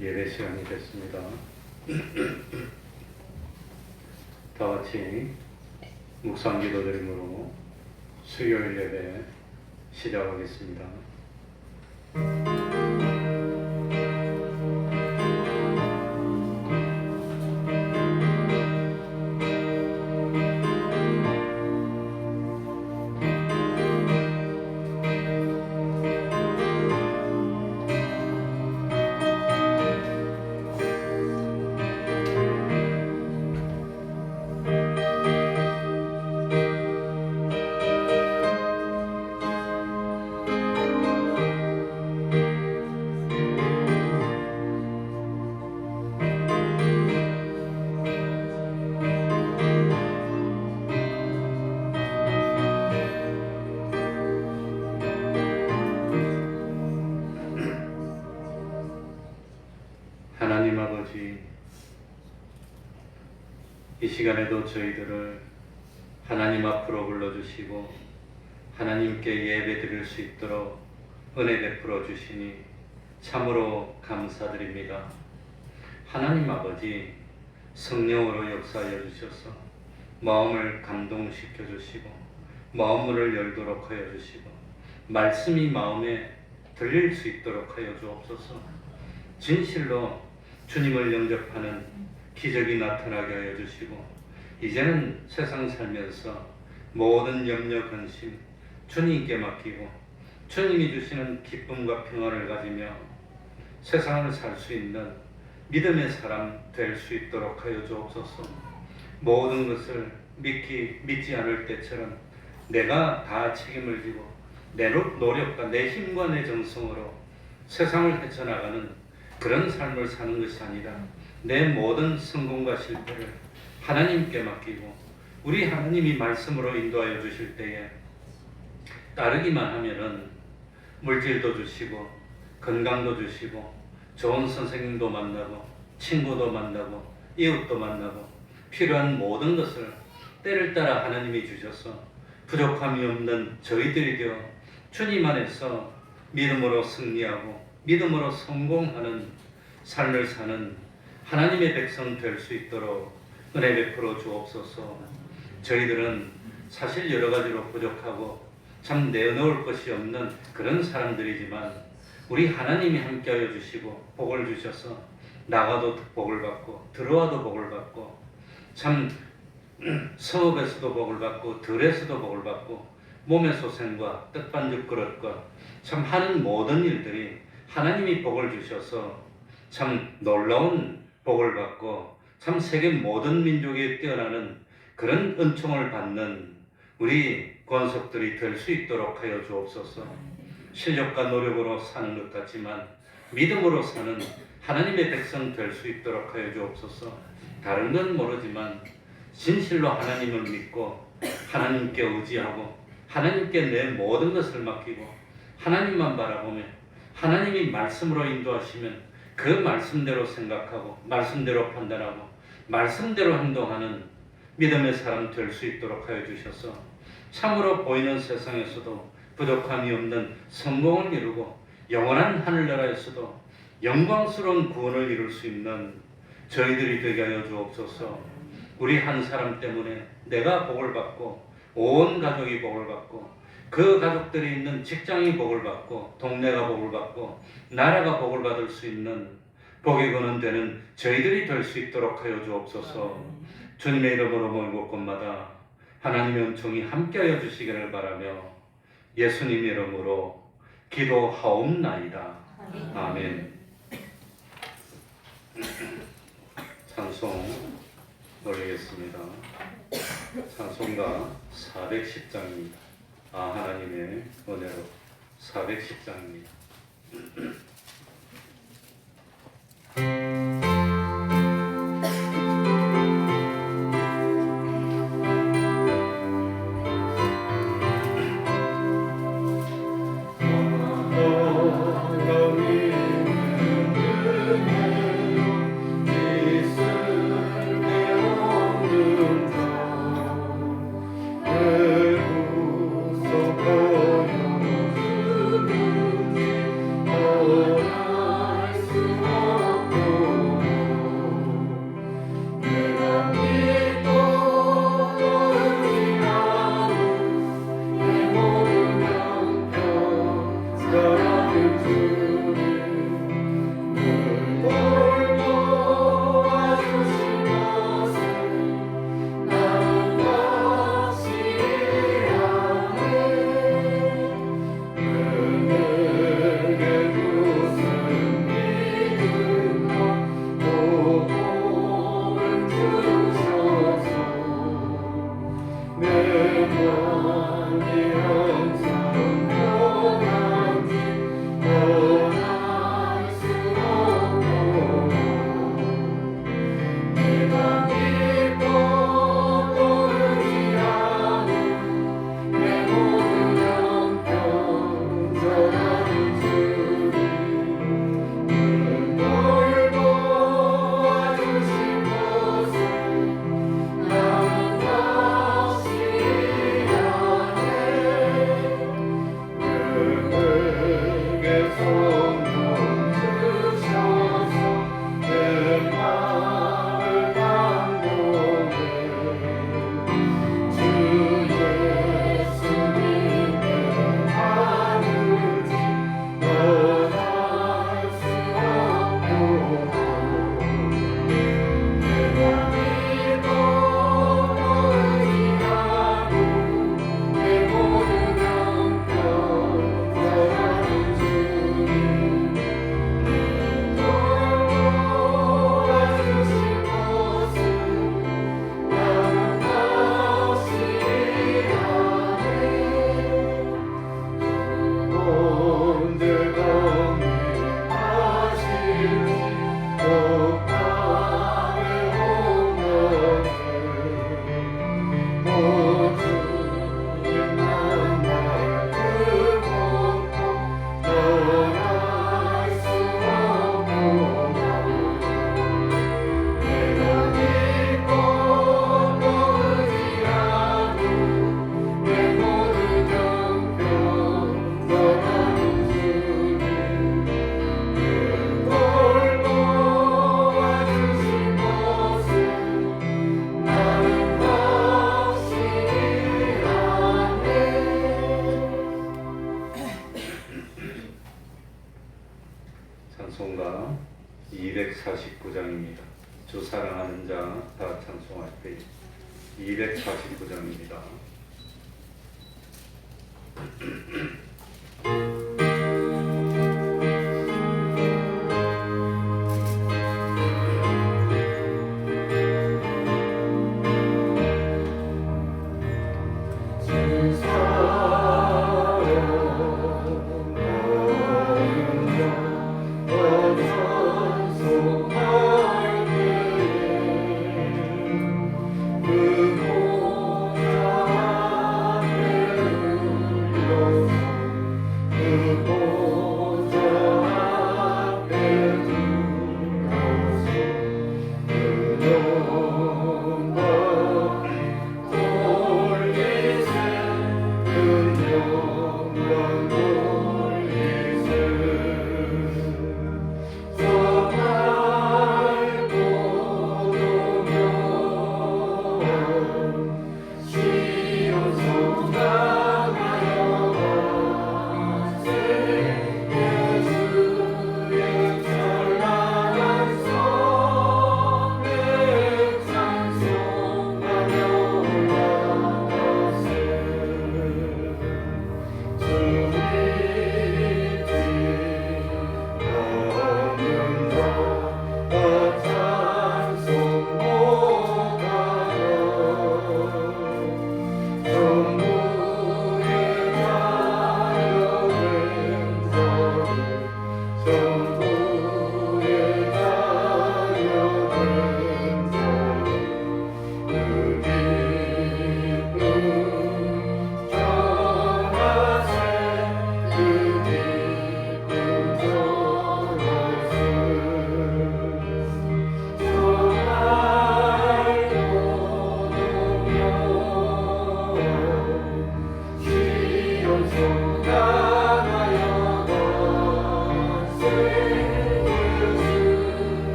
예배 시간이 됐습니다. 다 같이 묵상 기도드림으로 수요일 예배 시작하겠습니다. 하나님 아버지, 이 시간에도 저희들을 하나님 앞으로 불러주시고 하나님께 예배 드릴 수 있도록 은혜 베풀어 주시니 참으로 감사드립니다. 하나님 아버지, 성령으로 역사하여 주셔서 마음을 감동시켜 주시고 마음문을 열도록 하여 주시고 말씀이 마음에 들릴 수 있도록 하여 주옵소서. 진실로 주님을 영접하는 기적이 나타나게 하여 주시고 이제는 세상 살면서 모든 염려 근심 주님께 맡기고 주님이 주시는 기쁨과 평안을 가지며 세상을 살 수 있는 믿음의 사람 될 수 있도록 하여 주옵소서. 모든 것을 믿지 않을 때처럼 내가 다 책임을 지고 내 노력과 내 힘과 내 정성으로 세상을 헤쳐나가는 그런 삶을 사는 것이 아니라 내 모든 성공과 실패를 하나님께 맡기고 우리 하나님이 말씀으로 인도하여 주실 때에 따르기만 하면은 물질도 주시고 건강도 주시고 좋은 선생님도 만나고 친구도 만나고 이웃도 만나고 필요한 모든 것을 때를 따라 하나님이 주셔서 부족함이 없는 저희들이 되어 주님 안에서 믿음으로 승리하고 믿음으로 성공하는 삶을 사는 하나님의 백성 될 수 있도록 은혜 베풀어 주옵소서. 저희들은 사실 여러 가지로 부족하고 참 내어놓을 것이 없는 그런 사람들이지만 우리 하나님이 함께하여 주시고 복을 주셔서 나가도 복을 받고 들어와도 복을 받고 참 성읍에서도 복을 받고 들에서도 복을 받고 몸의 소생과 떡반죽 그릇과 참 하는 모든 일들이 하나님이 복을 주셔서 참 놀라운 복을 받고 참 세계 모든 민족이 뛰어나는 그런 은총을 받는 우리 권속들이 될 수 있도록 하여 주옵소서. 실력과 노력으로 사는 것 같지만 믿음으로 사는 하나님의 백성 될 수 있도록 하여 주옵소서. 다른 건 모르지만 진실로 하나님을 믿고 하나님께 의지하고 하나님께 내 모든 것을 맡기고 하나님만 바라보며 하나님이 말씀으로 인도하시면 그 말씀대로 생각하고 말씀대로 판단하고 말씀대로 행동하는 믿음의 사람 될 수 있도록 하여 주셔서 참으로 보이는 세상에서도 부족함이 없는 성공을 이루고 영원한 하늘나라에서도 영광스러운 구원을 이룰 수 있는 저희들이 되게 하여 주옵소서. 우리 한 사람 때문에 내가 복을 받고 온 가족이 복을 받고 그 가족들이 있는 직장이 복을 받고 동네가 복을 받고 나라가 복을 받을 수 있는 복의 근원 되는 저희들이 될 수 있도록 하여 주옵소서. 주님의 이름으로 모인 곳마다 하나님의 은총이 함께하여 주시기를 바라며 예수님의 이름으로 기도하옵나이다. 아멘. 찬송 올리겠습니다. 찬송가 410장입니다. 하나님의 은혜로 410장입니다. 찬송가 249장입니다. 주 사랑하는 자 다 찬송할 때 249장입니다.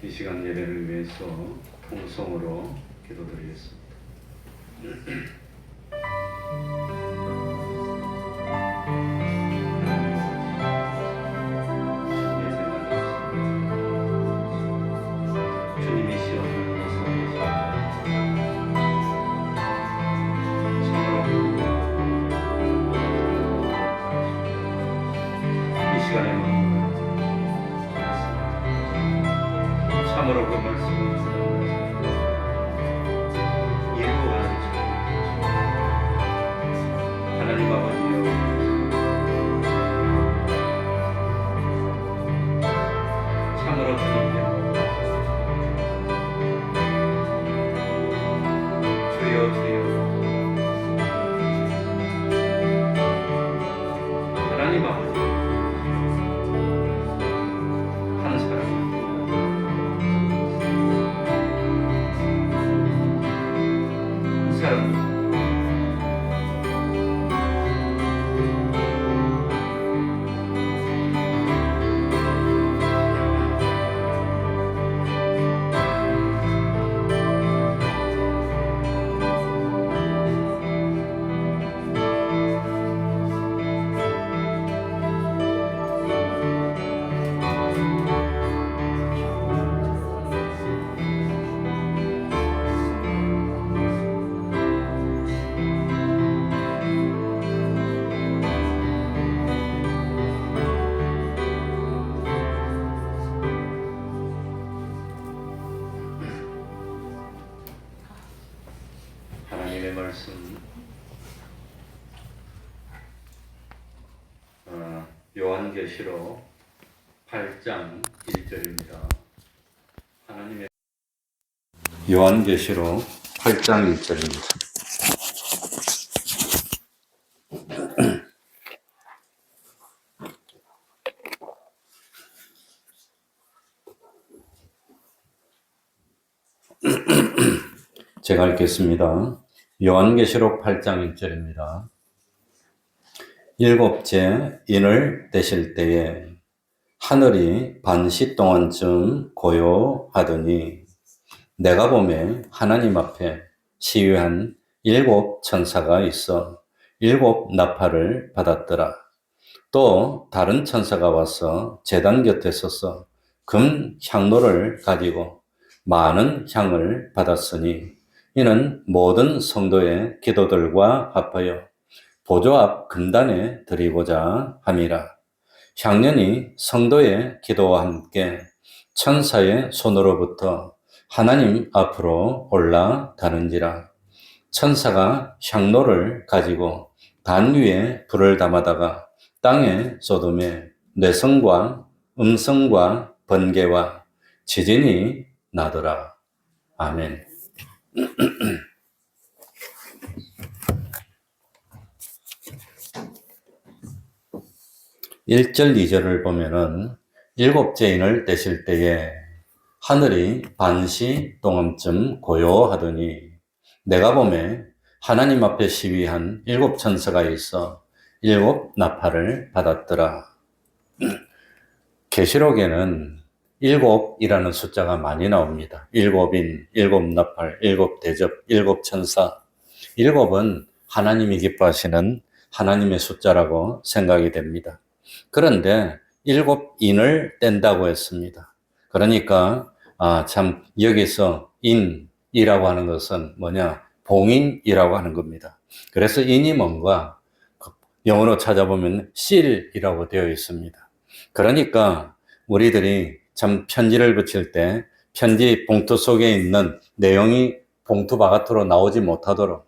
이 시간 예배를 위해서 통성으로 기도드리겠습니다. 주님이 시험을 이 시간에 참으로 그 말씀을 이루어가는 하나님 아버지여, 참으로 주님께 주여 주여, 하나님 아버지 한 사람 하나님의 말씀 요한계시록 8장 1절입니다. 하나님의 요한계시록 8장 1절입니다. 제가 읽겠습니다. 요한계시록 8장 1절입니다. 일곱째 인을 떼실 때에 하늘이 반시 동안쯤 고요하더니 내가 보매 하나님 앞에 시위한 일곱 천사가 있어 일곱 나팔을 받았더라. 또 다른 천사가 와서 제단 곁에 서서 금 향로를 가지고 많은 향을 받았으니 이는 모든 성도의 기도들과 합하여 보좌 앞 금단에 드리고자 함이라. 향년이 성도의 기도와 함께 천사의 손으로부터 하나님 앞으로 올라가는지라. 천사가 향로를 가지고 단 위에 불을 담아다가 땅에 쏟음에 뇌성과 음성과 번개와 지진이 나더라. 아멘. 1절, 2절을 보면은 일곱째 인을 떼실 때에 하늘이 반시 동안쯤 고요하더니 내가 보매 하나님 앞에 시위한 일곱 천사가 있어 일곱 나팔을 받았더라. 계시록에는 일곱이라는 숫자가 많이 나옵니다. 일곱인, 일곱 나팔, 일곱 대접, 일곱 천사. 일곱은 하나님이 기뻐하시는 하나님의 숫자라고 생각이 됩니다. 그런데 일곱 인을 뗀다고 했습니다. 그러니까 참 여기서 인이라고 하는 것은 뭐냐? 봉인이라고 하는 겁니다. 그래서 인이 뭔가 영어로 찾아보면 seal이라고 되어 있습니다. 그러니까 우리들이 참 편지를 붙일 때 편지 봉투 속에 있는 내용이 봉투 바깥으로 나오지 못하도록,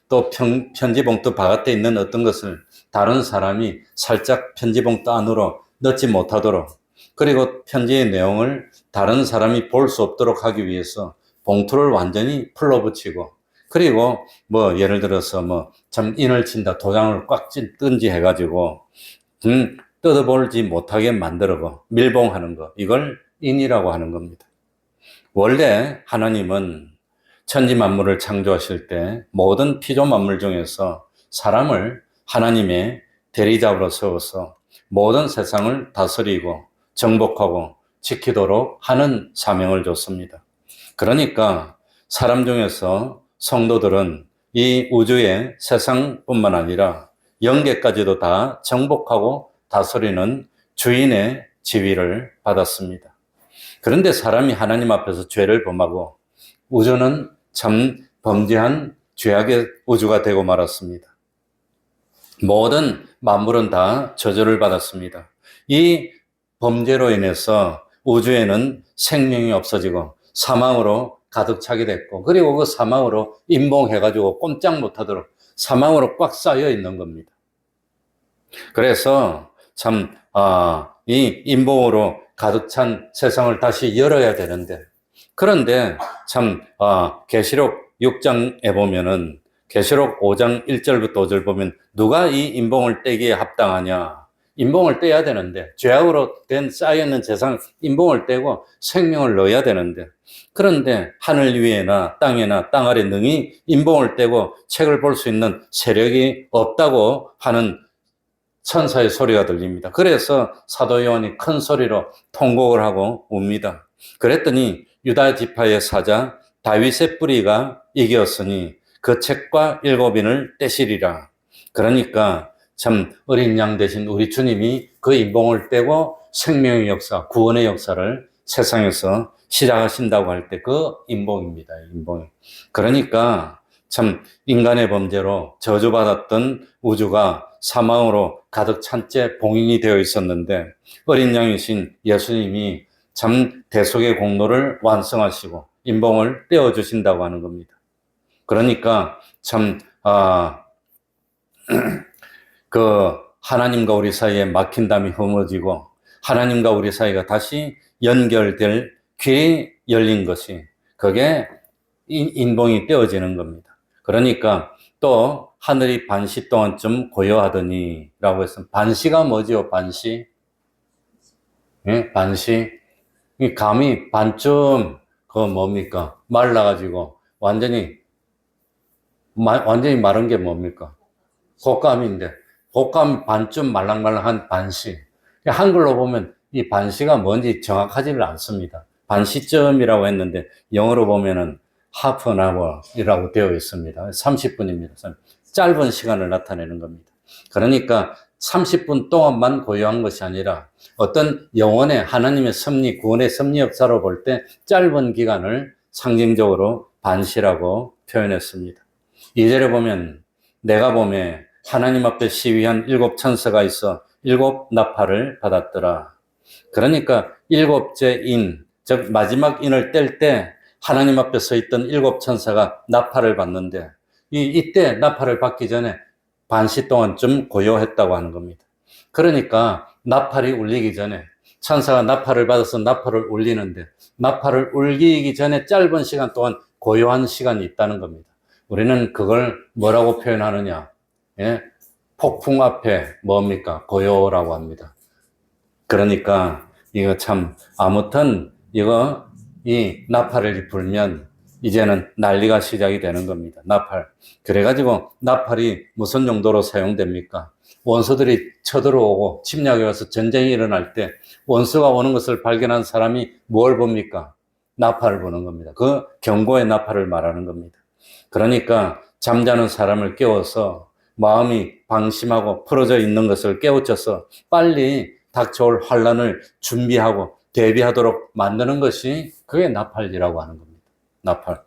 또 편지 봉투 바깥에 있는 어떤 것을 다른 사람이 살짝 편지 봉투 안으로 넣지 못하도록, 그리고 편지의 내용을 다른 사람이 볼 수 없도록 하기 위해서 봉투를 완전히 풀어붙이고, 그리고 예를 들어서 참 인을 친다, 도장을 꽉 뜬지 해가지고 뜯어보지 못하게 만들고 밀봉하는 거, 이걸 인이라고 하는 겁니다. 원래 하나님은 천지 만물을 창조하실 때 모든 피조 만물 중에서 사람을 하나님의 대리자로 세워서 모든 세상을 다스리고 정복하고 지키도록 하는 사명을 줬습니다. 그러니까 사람 중에서 성도들은 이 우주의 세상뿐만 아니라 영계까지도 다 정복하고 다스리는 주인의 지위를 받았습니다. 그런데 사람이 하나님 앞에서 죄를 범하고 우주는 참 범죄한 죄악의 우주가 되고 말았습니다. 모든 만물은 다 저주를 받았습니다. 이 범죄로 인해서 우주에는 생명이 없어지고 사망으로 가득 차게 됐고, 그리고 그 사망으로 임봉해가지고 꼼짝 못하도록 사망으로 꽉 쌓여 있는 겁니다. 그래서 참, 이 인봉으로 가득 찬 세상을 다시 열어야 되는데, 그런데 참, 계시록 6장에 보면은, 계시록 5장 1절부터 5절 보면, 누가 이 인봉을 떼기에 합당하냐? 인봉을 떼야 되는데, 죄악으로 된 쌓여있는 세상 인봉을 떼고 생명을 넣어야 되는데, 그런데 하늘 위에나 땅에나 땅 아래 능히 인봉을 떼고 책을 볼 수 있는 세력이 없다고 하는 천사의 소리가 들립니다. 그래서 사도 요한이 큰 소리로 통곡을 하고 웁니다. 그랬더니 유다 지파의 사자 다윗의 뿌리가 이겼으니 그 책과 7인을 떼시리라. 그러니까 참 어린 양 되신 우리 주님이 그 인봉을 떼고 생명의 역사, 구원의 역사를 세상에서 시작하신다고 할 때 그 인봉입니다. 인봉. 그러니까 참 인간의 범죄로 저주받았던 우주가 사망으로 가득 찬 채 봉인이 되어 있었는데, 어린 양이신 예수님이 참 대속의 공로를 완성하시고 인봉을 떼어주신다고 하는 겁니다. 그러니까 참 그 하나님과 우리 사이에 막힌 담이 흠어지고 하나님과 우리 사이가 다시 연결될 길이 열린 것이, 그게 인봉이 떼어지는 겁니다. 그러니까 또 하늘이 반시 동안쯤 고요하더니 라고 했으면, 반시가 뭐지요? 반시? 예? 반시? 이 감이 반쯤 그거 뭡니까? 말라가지고 완전히 마른 게 뭡니까? 곶감인데, 곶감 반쯤 말랑말랑한 반시. 한글로 보면 이 반시가 뭔지 정확하지를 않습니다. 반시점이라고 했는데 영어로 보면은 half an hour이라고 되어 있습니다. 30분입니다. 짧은 시간을 나타내는 겁니다. 그러니까 30분 동안만 고요한 것이 아니라 어떤 영혼의 하나님의 섭리, 구원의 섭리 역사로 볼 때 짧은 기간을 상징적으로 반시라고 표현했습니다. 2절에 보면 내가 보매 하나님 앞에 시위한 7 천사가 있어 7 나팔을 받았더라. 그러니까 7째 인, 즉 마지막 인을 뗄 때 하나님 앞에 서 있던 7 천사가 나팔을 받는데, 이때 나팔을 받기 전에 반시 동안쯤 고요했다고 하는 겁니다. 그러니까 나팔이 울리기 전에, 천사가 나팔을 받아서 나팔을 울리는데 나팔을 울리기 전에 짧은 시간 동안 고요한 시간이 있다는 겁니다. 우리는 그걸 뭐라고 표현하느냐? 예? 폭풍 앞에 뭡니까? 고요라고 합니다. 그러니까 이거 참, 아무튼 이 나팔을 불면 이제는 난리가 시작이 되는 겁니다. 나팔. 그래가지고 나팔이 무슨 용도로 사용됩니까? 원수들이 쳐들어오고 침략에 와서 전쟁이 일어날 때 원수가 오는 것을 발견한 사람이 뭘 봅니까? 나팔을 보는 겁니다. 그 경고의 나팔을 말하는 겁니다. 그러니까 잠자는 사람을 깨워서 마음이 방심하고 풀어져 있는 것을 깨우쳐서 빨리 닥쳐올 환란을 준비하고 대비하도록 만드는 것이 그게 나팔이라고 하는 겁니다. 나팔.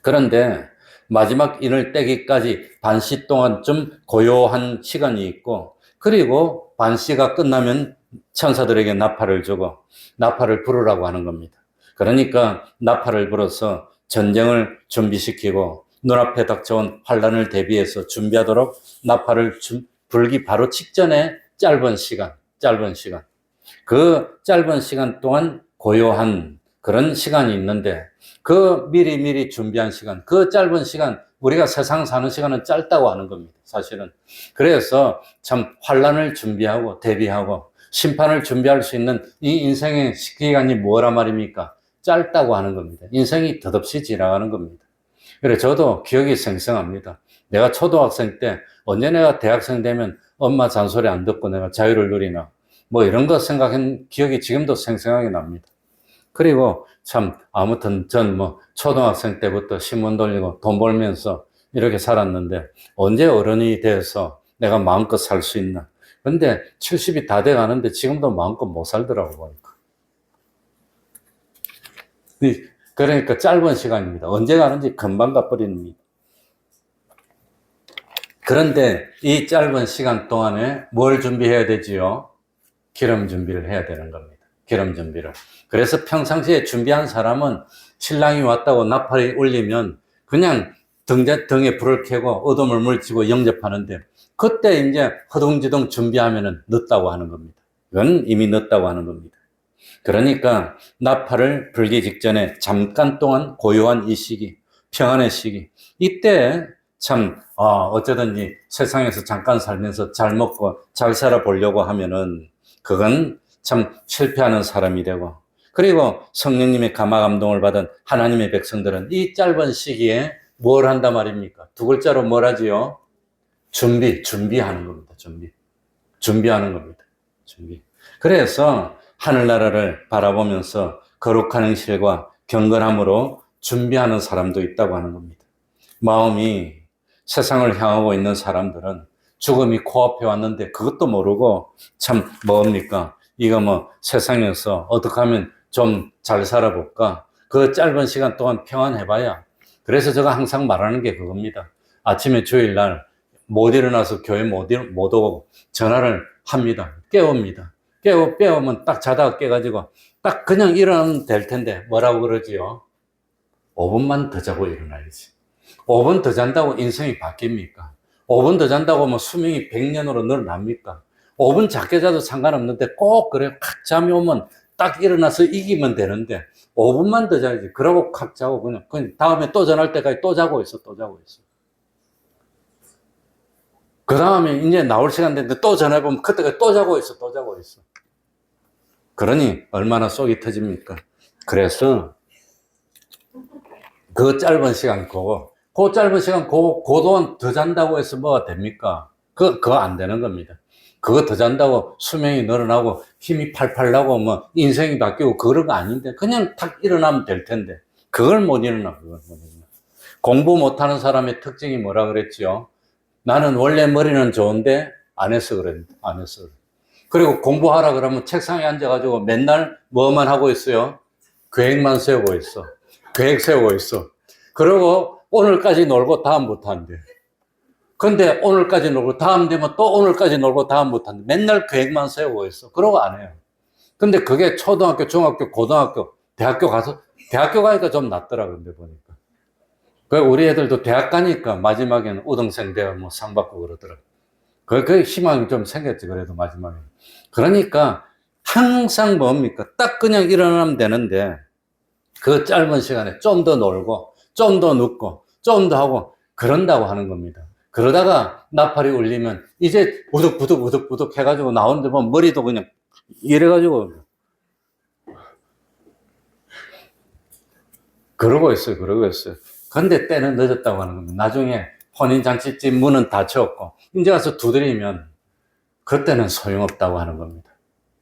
그런데 마지막 인을 떼기까지 반시 동안쯤 고요한 시간이 있고, 그리고 반시가 끝나면 천사들에게 나팔을 주고 나팔을 부르라고 하는 겁니다. 그러니까 나팔을 불어서 전쟁을 준비시키고 눈앞에 닥쳐온 환란을 대비해서 준비하도록 나팔을 불기 바로 직전에 짧은 시간, 그 짧은 시간 동안 고요한 그런 시간이 있는데, 그 미리 준비한 시간, 그 짧은 시간, 우리가 세상 사는 시간은 짧다고 하는 겁니다, 사실은. 그래서 참 환란을 준비하고 대비하고 심판을 준비할 수 있는 이 인생의 기간이 뭐란 말입니까? 짧다고 하는 겁니다. 인생이 덧없이 지나가는 겁니다. 그래, 저도 기억이 생생합니다. 내가 초등학생 때, 언제 내가 대학생 되면 엄마 잔소리 안 듣고 내가 자유를 누리나, 뭐 이런 거 생각한 기억이 지금도 생생하게 납니다. 그리고 참, 아무튼 전 초등학생 때부터 신문 돌리고 돈 벌면서 이렇게 살았는데, 언제 어른이 돼서 내가 마음껏 살 수 있나. 근데 70이 다 돼 가는데 지금도 마음껏 못 살더라고, 보니까. 그러니까 짧은 시간입니다. 언제 가는지 금방 가버립니다. 그런데 이 짧은 시간 동안에 뭘 준비해야 되지요? 기름 준비를 해야 되는 겁니다. 기름 준비를. 그래서 평상시에 준비한 사람은 신랑이 왔다고 나팔이 울리면 그냥 등에 불을 켜고 어둠을 물치고 영접하는데, 그때 이제 허둥지둥 준비하면은 늦다고 하는 겁니다. 이건 이미 늦다고 하는 겁니다. 그러니까 나팔을 불기 직전에 잠깐 동안 고요한 이 시기, 평안의 시기, 이때 참 어쩌든지 세상에서 잠깐 살면서 잘 먹고 잘 살아보려고 하면은 그건 참 실패하는 사람이 되고, 그리고 성령님의 감화 감동을 받은 하나님의 백성들은 이 짧은 시기에 뭘 한단 말입니까? 두 글자로 뭘 하지요? 준비하는 겁니다. 준비하는 겁니다. 준비. 그래서 하늘나라를 바라보면서 거룩한 행실과 경건함으로 준비하는 사람도 있다고 하는 겁니다. 마음이 세상을 향하고 있는 사람들은 죽음이 코앞에 왔는데 그것도 모르고 참 뭡니까? 이거 뭐 세상에서 어떻게 하면 좀 잘 살아볼까? 그 짧은 시간 동안 평안해봐야. 그래서 제가 항상 말하는 게 그겁니다. 아침에 주일날 못 일어나서 교회 못 오고 전화를 합니다. 깨웁니다. 깨우면 딱 자다가 깨가지고 딱 그냥 일어나면 될 텐데 뭐라고 그러지요? 5분만 더 자고 일어나야지. 5분 더 잔다고 인생이 바뀝니까? 5분 더 잔다고 뭐 수명이 100년으로 늘어납니까? 5분 작게 자도 상관없는데 꼭 그래요. 칵 잠이 오면 딱 일어나서 이기면 되는데 5분만 더 자야지. 그러고 칵 자고 그냥 다음에 또 전할 때까지 또 자고 있어. 그 다음에 이제 나올 시간 됐는데 또 전화해보면 그때까지 또 자고 있어. 그러니 얼마나 속이 터집니까? 그래서 그 짧은 시간 그 짧은 시간 그 동안 더 잔다고 해서 뭐가 됩니까? 그거 안 되는 겁니다. 그거 더 잔다고 수명이 늘어나고 힘이 팔팔 나고 뭐 인생이 바뀌고 그런 거 아닌데 그냥 탁 일어나면 될 텐데 그걸 못 일어나. 공부 못하는 사람의 특징이 뭐라 그랬지요? 나는 원래 머리는 좋은데 안 했어 그래. 그리고 공부하라 그러면 책상에 앉아가지고 맨날 뭐만 하고 있어요? 계획만 세우고 있어. 그리고 오늘까지 놀고 다음부터 한대. 근데 오늘까지 놀고 다음 되면 또 오늘까지 놀고 다음부터 한대. 맨날 계획만 세우고 있어. 그러고 안 해요. 근데 그게 초등학교, 중학교, 고등학교, 대학교 가니까 좀 낫더라, 근데 보니까. 그 우리 애들도 대학 가니까 마지막에는 우등생 되어 뭐 상 받고 그러더라. 그 희망이 좀 생겼지, 그래도 마지막에. 그러니까 항상 뭡니까? 딱 그냥 일어나면 되는데 그 짧은 시간에 좀 더 놀고, 좀 더 눕고, 좀 더 하고, 그런다고 하는 겁니다. 그러다가 나팔이 울리면 이제 부득부득 해가지고 나오는데 보면 머리도 그냥 이래가지고 그러고 있어요. 근데 때는 늦었다고 하는 겁니다. 나중에 혼인잔치집 문은 닫혔고 이제 가서 두드리면 그때는 소용없다고 하는 겁니다.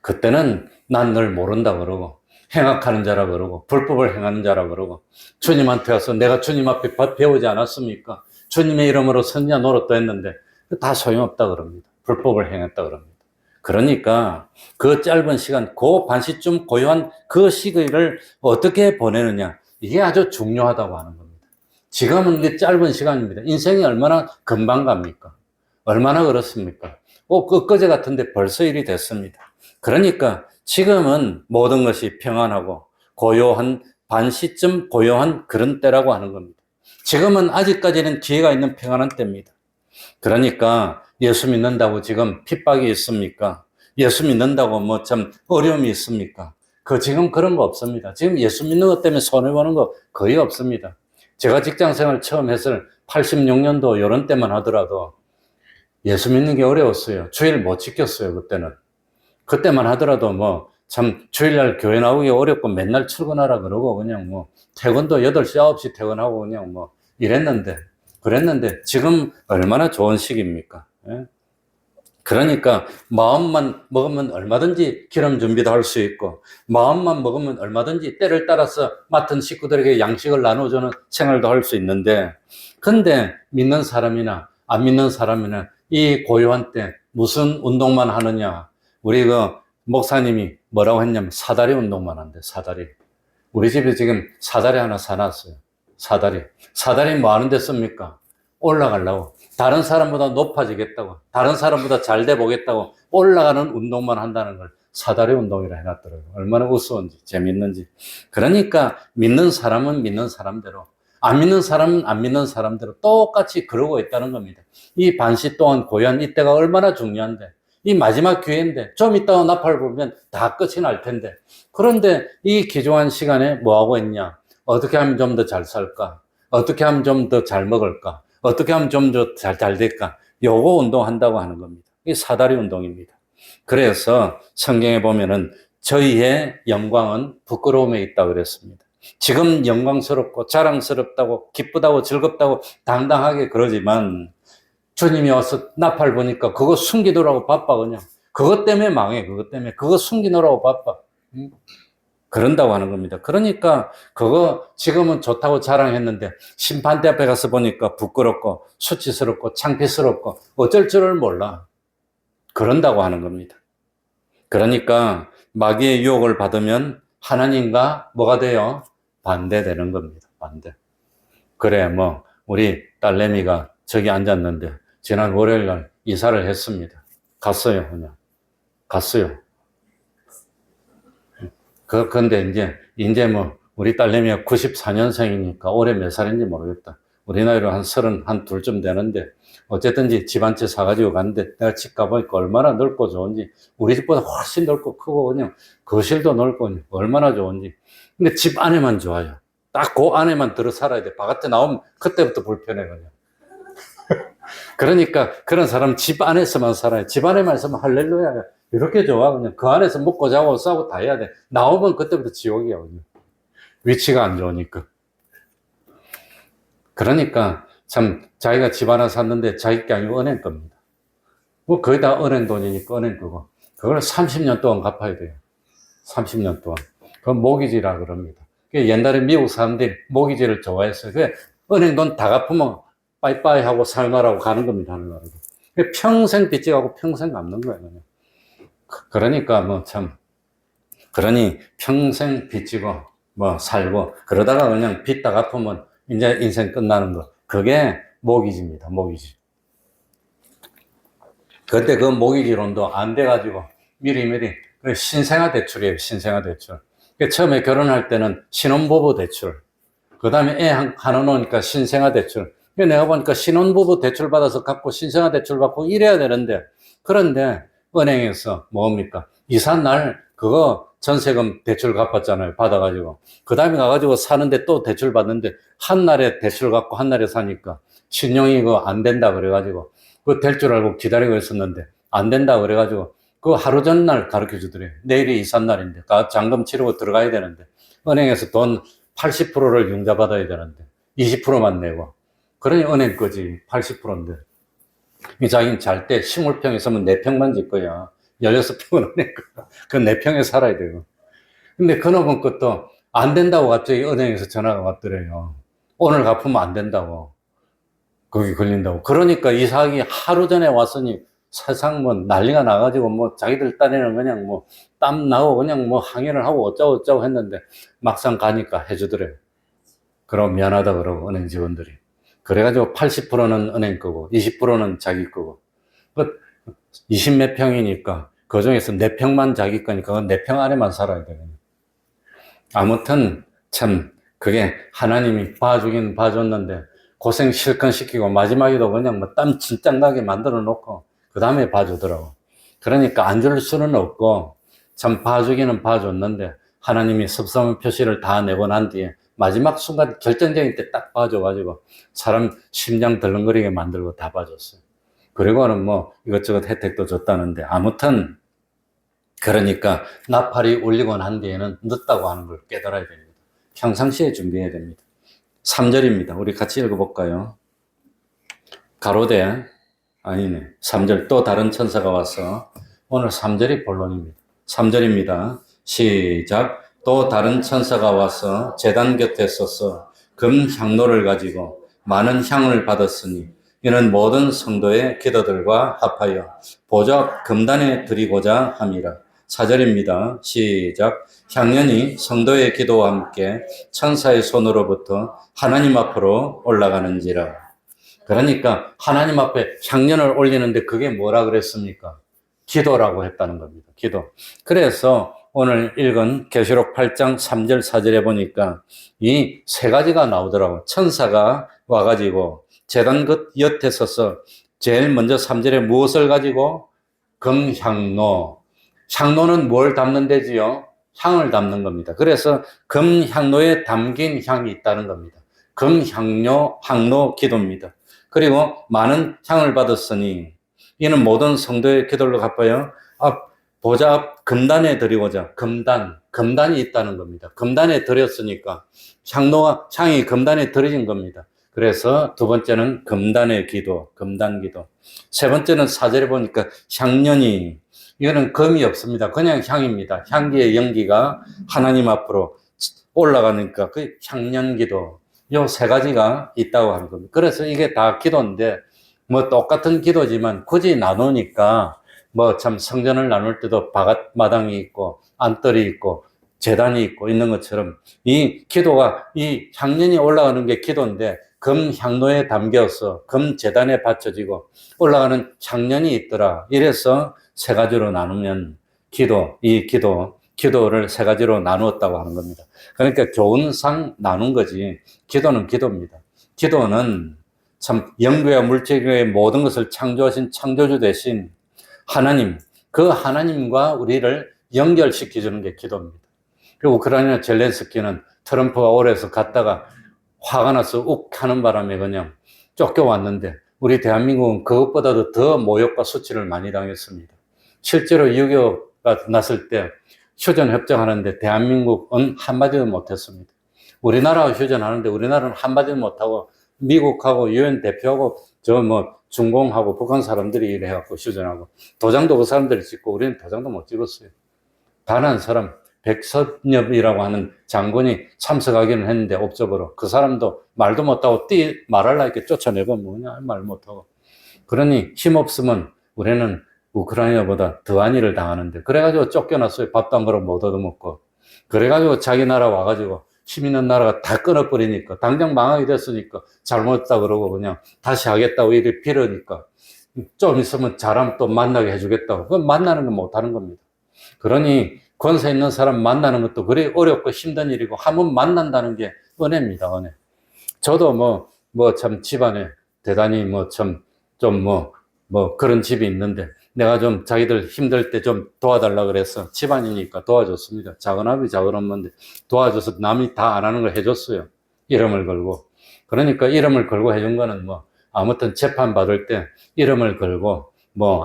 그때는 난 널 모른다 그러고 행악하는 자라 그러고 불법을 행하는 자라 그러고 주님한테 와서 내가 주님 앞에 배우지 않았습니까? 주님의 이름으로 선지자 노릇도 했는데 다 소용없다 그럽니다. 불법을 행했다 그럽니다. 그러니까 그 짧은 시간, 그 반시쯤 고요한 그 시기를 어떻게 보내느냐, 이게 아주 중요하다고 하는 겁니다. 지금은 이게 짧은 시간입니다. 인생이 얼마나 금방 갑니까? 얼마나 그렇습니까? 엊그제 같은데 벌써 일이 됐습니다. 그러니까 지금은 모든 것이 평안하고 고요한, 반시쯤 고요한 그런 때라고 하는 겁니다. 지금은 아직까지는 기회가 있는 평안한 때입니다. 그러니까 예수 믿는다고 지금 핍박이 있습니까? 예수 믿는다고 뭐 참 어려움이 있습니까? 지금 그런 거 없습니다. 지금 예수 믿는 것 때문에 손해보는 거 거의 없습니다. 제가 직장생활 처음 했을 86년도 이런 때만 하더라도 예수 믿는 게 어려웠어요. 주일 못 지켰어요, 그때는. 그때만 하더라도 뭐 참 주일날 교회 나오기 어렵고 맨날 출근하라 그러고 그냥 뭐 퇴근도 8시, 9시 퇴근하고 그냥 뭐 그랬는데 지금 얼마나 좋은 시기입니까? 예? 그러니까 마음만 먹으면 얼마든지 기름 준비도 할 수 있고 마음만 먹으면 얼마든지 때를 따라서 맡은 식구들에게 양식을 나눠주는 생활도 할 수 있는데, 근데 믿는 사람이나 안 믿는 사람이나 이 고요한 때 무슨 운동만 하느냐, 우리 목사님이 뭐라고 했냐면 사다리 운동만 한대. 사다리. 우리 집에 지금 사다리 하나 사놨어요. 사다리 뭐 하는 데 씁니까? 올라가려고. 다른 사람보다 높아지겠다고, 다른 사람보다 잘 돼 보겠다고 올라가는 운동만 한다는 걸 사다리 운동이라 해놨더라고요. 얼마나 우스운지, 재밌는지. 그러니까 믿는 사람은 믿는 사람대로, 안 믿는 사람은 안 믿는 사람대로 똑같이 그러고 있다는 겁니다. 이 반시 또한 고연, 이때가 얼마나 중요한데, 이 마지막 기회인데, 좀 이따가 나팔 불면 다 끝이 날 텐데, 그런데 이 기중한 시간에 뭐 하고 있냐? 어떻게 하면 좀 더 잘 살까? 어떻게 하면 좀 더 잘 먹을까? 어떻게 하면 좀 더 잘 될까? 요거 운동한다고 하는 겁니다. 이 사다리 운동입니다. 그래서 성경에 보면은 저희의 영광은 부끄러움에 있다고 그랬습니다. 지금 영광스럽고 자랑스럽다고 기쁘다고 즐겁다고 당당하게 그러지만 주님이 와서 나팔 보니까 그거 숨기더라고 바빠 그냥. 그것 때문에 망해. 그것 때문에. 그거 숨기느라고 바빠. 그런다고 하는 겁니다. 그러니까 그거 지금은 좋다고 자랑했는데 심판대 앞에 가서 보니까 부끄럽고 수치스럽고 창피스럽고 어쩔 줄을 몰라. 그런다고 하는 겁니다. 그러니까 마귀의 유혹을 받으면 하나님과 뭐가 돼요? 반대되는 겁니다. 반대. 그래 뭐 우리 딸내미가 저기 앉았는데 지난 월요일 날 이사를 했습니다. 갔어요. 그냥 갔어요. 근데 이제 뭐 우리 딸내미가 94년생이니까 올해 몇 살인지 모르겠다. 우리 나이로 한 32쯤 되는데 어쨌든지 집 한 채 사가지고 갔는데 내가 집 가보니까 얼마나 넓고 좋은지 우리 집보다 훨씬 넓고 크고 그냥 거실도 넓고 얼마나 좋은지. 근데 집 안에만 좋아요. 딱 그 안에만 들어 살아야 돼. 바깥에 나오면 그때부터 불편해 그냥. 그러니까 그런 사람 집 안에서만 살아요. 집 안에만 있으면 할렐루야. 이렇게 좋아. 그냥 그 안에서 먹고 자고 싸고 다 해야 돼. 나오면 그때부터 지옥이야. 그냥. 위치가 안 좋으니까. 그러니까 참 자기가 집 하나 샀는데 자기 게 아니고 은행 겁니다. 뭐 거의 다 은행 돈이니까 은행 거고. 그걸 30년 동안 갚아야 돼요. 30년 동안. 그건 모기지라 그럽니다. 옛날에 미국 사람들이 모기지를 좋아했어요. 은행 돈 다 갚으면 빠이빠이 하고 살나라고 가는 겁니다. 하늘나라로. 평생 빚지 가고 평생 갚는 거예요. 그냥. 그러니까 뭐 참, 그러니 평생 빚지고 뭐 살고 그러다가 그냥 빚 다 갚으면 이제 인생 끝나는 거. 그게 모기지입니다. 모기지. 그때 그 모기지론도 안 돼가지고 미리미리 신생아 대출이에요. 신생아 대출. 처음에 결혼할 때는 신혼부부 대출. 그 다음에 애 하나 놓으니까 신생아 대출. 내가 보니까 신혼부부 대출 받아서 갚고 신생아 대출 받고 이래야 되는데 그런데 은행에서 뭡니까? 이사 날 그거 전세금 대출 갚았잖아요. 받아가지고. 그 다음에 가가지고 사는데 또 대출 받는데 한 날에 대출 갚고 한 날에 사니까 신용이 그거 안 된다 그래가지고 그거 될 줄 알고 기다리고 있었는데 안 된다 그래가지고 그 하루 전날 가르쳐 주더래요. 내일이 이사 날인데 잔금 치르고 들어가야 되는데 은행에서 돈 80%를 융자 받아야 되는데 20%만 내고 그러니 은행 거지 80%인데 자기는 잘 때 식물평 있으면 4평만 질 거야. 16평은 은행 거야. 그 4평에 살아야 되고. 근데 그놈은 것도 안 된다고 갑자기 은행에서 전화가 왔더래요. 오늘 갚으면 안 된다고. 거기 걸린다고. 그러니까 이사하기 하루 전에 왔으니 세상 뭐 난리가 나가지고 뭐 자기들 딴에는 그냥 뭐 땀 나고 그냥 뭐 항의를 하고 어쩌고 했는데 막상 가니까 해주더래요. 그럼 미안하다 그러고 은행 직원들이. 그래가지고 80%는 은행 거고 20%는 자기 거고 20몇 평이니까 그 중에서 4평만 자기 거니까 4평 안에만 살아야 되거든요. 아무튼 참 그게 하나님이 봐주긴 봐줬는데 고생 실컷 시키고 마지막에도 그냥 뭐 땀 진짜 나게 만들어 놓고 그 다음에 봐주더라고. 그러니까 안 줄 수는 없고 참 봐주기는 봐줬는데 하나님이 섭섭한 표시를 다 내고 난 뒤에 마지막 순간 결정적인 때 딱 봐줘가지고 사람 심장 덜렁거리게 만들고 다 봐줬어요. 그리고는 뭐 이것저것 혜택도 줬다는데 아무튼 그러니까 나팔이 울리고 난 뒤에는 늦다고 하는 걸 깨달아야 됩니다. 평상시에 준비해야 됩니다. 3절입니다. 우리 같이 읽어볼까요? 가로되 아니네 3절 또 다른 천사가 와서 오늘 3절이 본론입니다. 3절입니다. 시작. 또 다른 천사가 와서 제단 곁에 서서 금 향로를 가지고 많은 향을 받았으니 이는 모든 성도의 기도들과 합하여 보좌 앞 금단에 드리고자 함이라. 4절입니다. 시작. 향연이 성도의 기도와 함께 천사의 손으로부터 하나님 앞으로 올라가는지라. 그러니까 하나님 앞에 향연을 올리는데 그게 뭐라 그랬습니까? 기도라고 했다는 겁니다. 기도. 그래서 오늘 읽은 계시록 8장 3절 4절에 보니까 이 세 가지가 나오더라고요. 천사가 와가지고 제단 곁에 서서 제일 먼저 3절에 무엇을 가지고? 금향로. 향로는 뭘 담는 데지요? 향을 담는 겁니다. 그래서 금향로에 담긴 향이 있다는 겁니다. 금향로, 향로 기도입니다. 그리고 많은 향을 받았으니 이는 모든 성도의 기도를 갚아요. 보좌 앞 금단에 드리고자. 금단이 있다는 겁니다. 금단에 드렸으니까 향이 금단에 드려진 겁니다. 그래서 두 번째는 금단의 기도, 금단 기도. 세 번째는 4절에 보니까 향년이, 이거는 금이 없습니다. 그냥 향입니다. 향기의 연기가 하나님 앞으로 올라가니까 그 향년 기도. 요 세 가지가 있다고 하는 겁니다. 그래서 이게 다 기도인데, 뭐 똑같은 기도지만 굳이 나누니까 뭐 참 성전을 나눌 때도 바깥마당이 있고 안뜰이 있고 제단이 있고 있는 것처럼 이 기도가 이 향년이 올라가는 게 기도인데 금 향로에 담겨서 금 제단에 받쳐지고 올라가는 향년이 있더라. 이래서 세 가지로 나누면 기도를 세 가지로 나누었다고 하는 겁니다. 그러니까 교훈상 나눈 거지. 기도는 기도입니다. 기도는 참 영구와 물질의 모든 것을 창조하신 창조주 대신 하나님, 그 하나님과 우리를 연결시켜주는 게 기도입니다. 그리고 우크라이나 젤렌스키는 트럼프가 오래서 갔다가 화가 나서 욱 하는 바람에 그냥 쫓겨왔는데 우리 대한민국은 그것보다도 더 모욕과 수치를 많이 당했습니다. 실제로 6.25가 났을 때 휴전협정하는데 대한민국은 한마디도 못했습니다. 우리나라와 휴전하는데 우리나라는 한마디도 못하고 미국하고 유엔 대표하고 중공하고 북한 사람들이 이래갖고 휴전하고 도장도 그 사람들이 찍고 우리는 도장도 못 찍었어요. 단 한 사람 백선엽이라고 하는 장군이 참석하기는 했는데 옵저버로 그 사람도 말도 못하고 말하려고 이렇게 쫓아내고 뭐냐 말 못하고 그러니 힘없으면 우리는 우크라이나보다 더한 일을 당하는데 그래가지고 쫓겨났어요. 밥도 한 그릇 못 얻어먹고 그래가지고 자기 나라 와가지고 힘 있는 나라가 다 끊어버리니까 당장 망하게 됐으니까 잘못했다 그러고 그냥 다시 하겠다고 이렇게 빌으니까 좀 있으면 잘하면 또 만나게 해주겠다고 그건 만나는 건 못하는 겁니다. 그러니 권세 있는 사람 만나는 것도 그리 어렵고 힘든 일이고 한번 만난다는 게 은혜입니다. 은혜. 저도 참 집안에 대단히 그런 집이 있는데 내가 좀 자기들 힘들 때 좀 도와달라 그래서 집안이니까 도와줬습니다. 작은 아비 작은 엄마인데 도와줘서 남이 다 안 하는 걸 해줬어요. 이름을 걸고. 그러니까 이름을 걸고 해준 거는 아무튼 재판 받을 때 이름을 걸고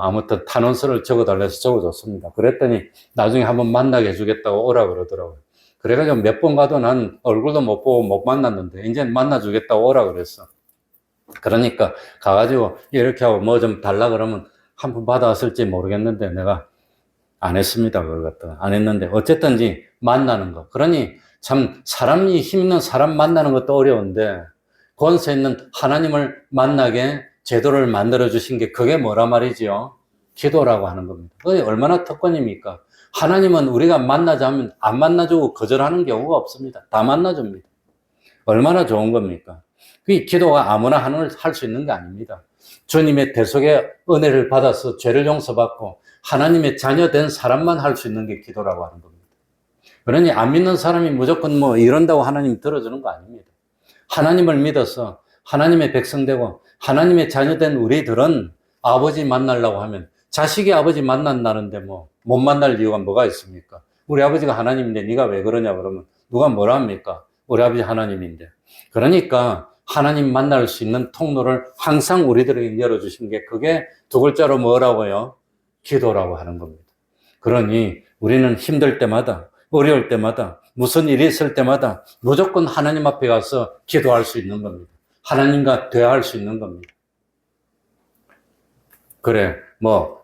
아무튼 탄원서를 적어달라 해서 적어줬습니다. 그랬더니 나중에 한번 만나게 해주겠다고 오라 그러더라고요. 그래가지고 몇 번 가도 난 얼굴도 못 보고 못 만났는데 이제는 만나주겠다고 오라 그랬어. 그러니까 가가지고 이렇게 하고 좀 달라 그러면 한 번 받아왔을지 모르겠는데 내가 안 했습니다. 그걸 갖다가 안 했는데 어쨌든지 만나는 거. 그러니 참 사람이 힘 있는 사람 만나는 것도 어려운데 권세 있는 하나님을 만나게 제도를 만들어 주신 게 그게 뭐라 말이지요? 기도라고 하는 겁니다. 그게 얼마나 특권입니까? 하나님은 우리가 만나자면 안 만나주고 거절하는 경우가 없습니다. 다 만나줍니다. 얼마나 좋은 겁니까? 그 기도가 아무나 할 수 있는 게 아닙니다. 주님의 대속의 은혜를 받아서 죄를 용서받고 하나님의 자녀 된 사람만 할 수 있는 게 기도라고 하는 겁니다. 그러니 안 믿는 사람이 무조건 이런다고 하나님 들어주는 거 아닙니다. 하나님을 믿어서 하나님의 백성 되고 하나님의 자녀 된 우리들은 아버지 만나려고 하면 자식이 아버지 만난다는데 못 만날 이유가 뭐가 있습니까? 우리 아버지가 하나님인데 네가 왜 그러냐 그러면 누가 뭐라 합니까? 우리 아버지 하나님인데. 그러니까 하나님 만날 수 있는 통로를 항상 우리들에게 열어주신 게 그게 두 글자로 뭐라고요? 기도라고 하는 겁니다. 그러니 우리는 힘들 때마다 어려울 때마다 무슨 일이 있을 때마다 무조건 하나님 앞에 가서 기도할 수 있는 겁니다. 하나님과 대화할 수 있는 겁니다. 그래